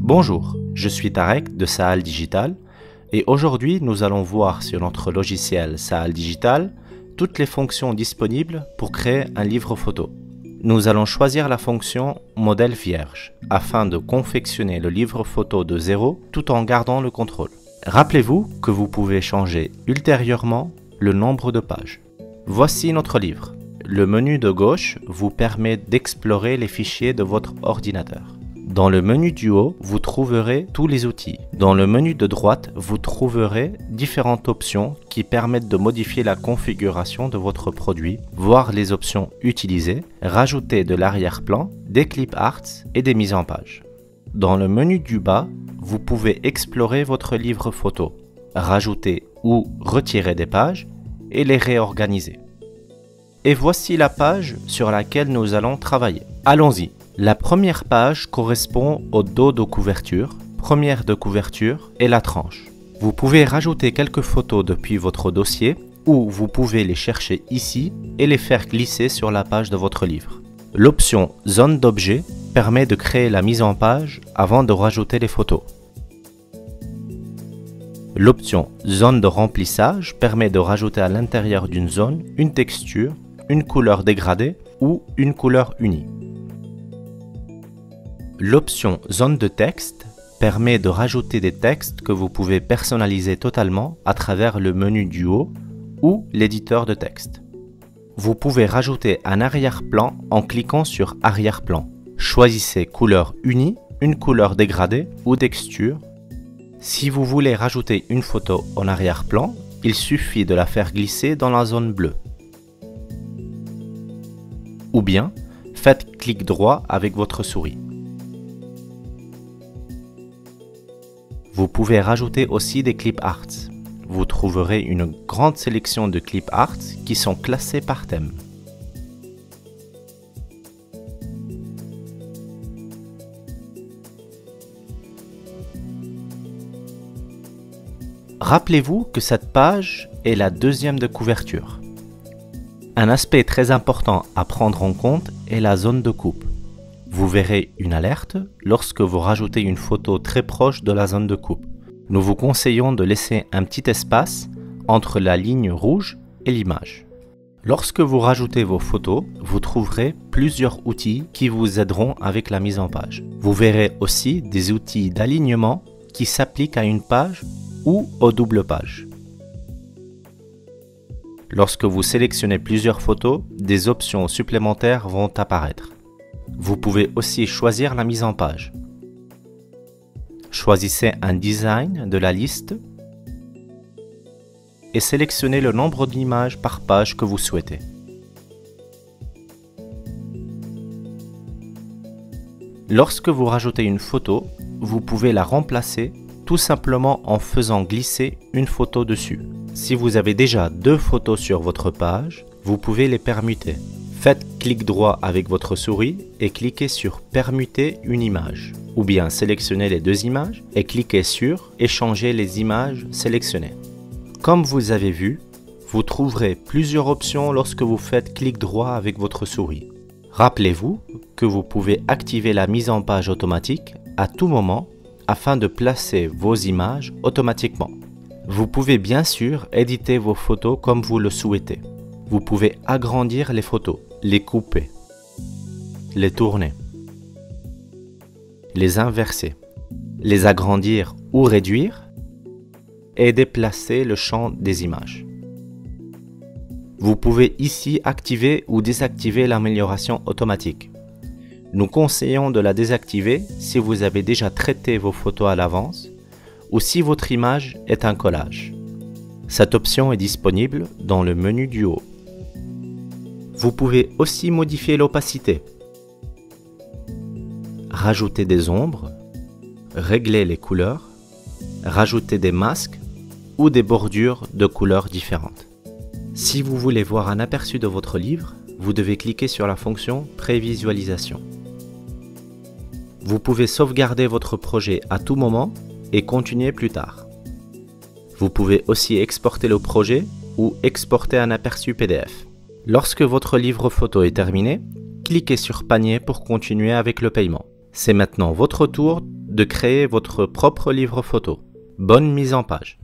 Bonjour, je suis Tarek de Sahal Digital et aujourd'hui nous allons voir sur notre logiciel Sahal Digital toutes les fonctions disponibles pour créer un livre photo. Nous allons choisir la fonction modèle vierge afin de confectionner le livre photo de zéro tout en gardant le contrôle. Rappelez-vous que vous pouvez changer ultérieurement le nombre de pages. Voici notre livre. Le menu de gauche vous permet d'explorer les fichiers de votre ordinateur. Dans le menu du haut, vous trouverez tous les outils. Dans le menu de droite, vous trouverez différentes options qui permettent de modifier la configuration de votre produit, voir les options utilisées, rajouter de l'arrière-plan, des clip arts et des mises en page. Dans le menu du bas, vous pouvez explorer votre livre photo, rajouter ou retirer des pages et les réorganiser. Et voici la page sur laquelle nous allons travailler. Allons-y. La première page correspond au dos de couverture, première de couverture et la tranche. Vous pouvez rajouter quelques photos depuis votre dossier ou vous pouvez les chercher ici et les faire glisser sur la page de votre livre. L'option zone d'objet permet de créer la mise en page avant de rajouter les photos. L'option zone de remplissage permet de rajouter à l'intérieur d'une zone une texture, une couleur dégradée ou une couleur unie. L'option zone de texte permet de rajouter des textes que vous pouvez personnaliser totalement à travers le menu du haut ou l'éditeur de texte. Vous pouvez rajouter un arrière-plan en cliquant sur arrière-plan. Choisissez couleur unie, une couleur dégradée ou texture. Si vous voulez rajouter une photo en arrière-plan, il suffit de la faire glisser dans la zone bleue. Ou bien, faites clic droit avec votre souris. Vous pouvez rajouter aussi des clip arts. Vous trouverez une grande sélection de clip arts qui sont classés par thème. Rappelez-vous que cette page est la deuxième de couverture. Un aspect très important à prendre en compte est la zone de coupe. Vous verrez une alerte lorsque vous rajoutez une photo très proche de la zone de coupe. Nous vous conseillons de laisser un petit espace entre la ligne rouge et l'image. Lorsque vous rajoutez vos photos, vous trouverez plusieurs outils qui vous aideront avec la mise en page. Vous verrez aussi des outils d'alignement qui s'appliquent à une page ou aux doubles pages. Lorsque vous sélectionnez plusieurs photos, des options supplémentaires vont apparaître. Vous pouvez aussi choisir la mise en page. Choisissez un design de la liste et sélectionnez le nombre d'images par page que vous souhaitez. Lorsque vous rajoutez une photo, vous pouvez la remplacer tout simplement en faisant glisser une photo dessus. Si vous avez déjà deux photos sur votre page, vous pouvez les permuter. Faites clic droit avec votre souris et cliquez sur permuter une image. Ou bien sélectionnez les deux images et cliquez sur échanger les images sélectionnées. Comme vous avez vu, vous trouverez plusieurs options lorsque vous faites clic droit avec votre souris. Rappelez-vous que vous pouvez activer la mise en page automatique à tout moment afin de placer vos images automatiquement. Vous pouvez bien sûr éditer vos photos comme vous le souhaitez. Vous pouvez agrandir les photos, les couper, les tourner, les inverser, les agrandir ou réduire et déplacer le champ des images. Vous pouvez ici activer ou désactiver l'amélioration automatique. Nous conseillons de la désactiver si vous avez déjà traité vos photos à l'avance ou si votre image est un collage. Cette option est disponible dans le menu du haut. Vous pouvez aussi modifier l'opacité, rajouter des ombres, régler les couleurs, rajouter des masques ou des bordures de couleurs différentes. Si vous voulez voir un aperçu de votre livre, vous devez cliquer sur la fonction Prévisualisation. Vous pouvez sauvegarder votre projet à tout moment et continuer plus tard. Vous pouvez aussi exporter le projet ou exporter un aperçu PDF. Lorsque votre livre photo est terminé, cliquez sur Panier pour continuer avec le paiement. C'est maintenant votre tour de créer votre propre livre photo. Bonne mise en page.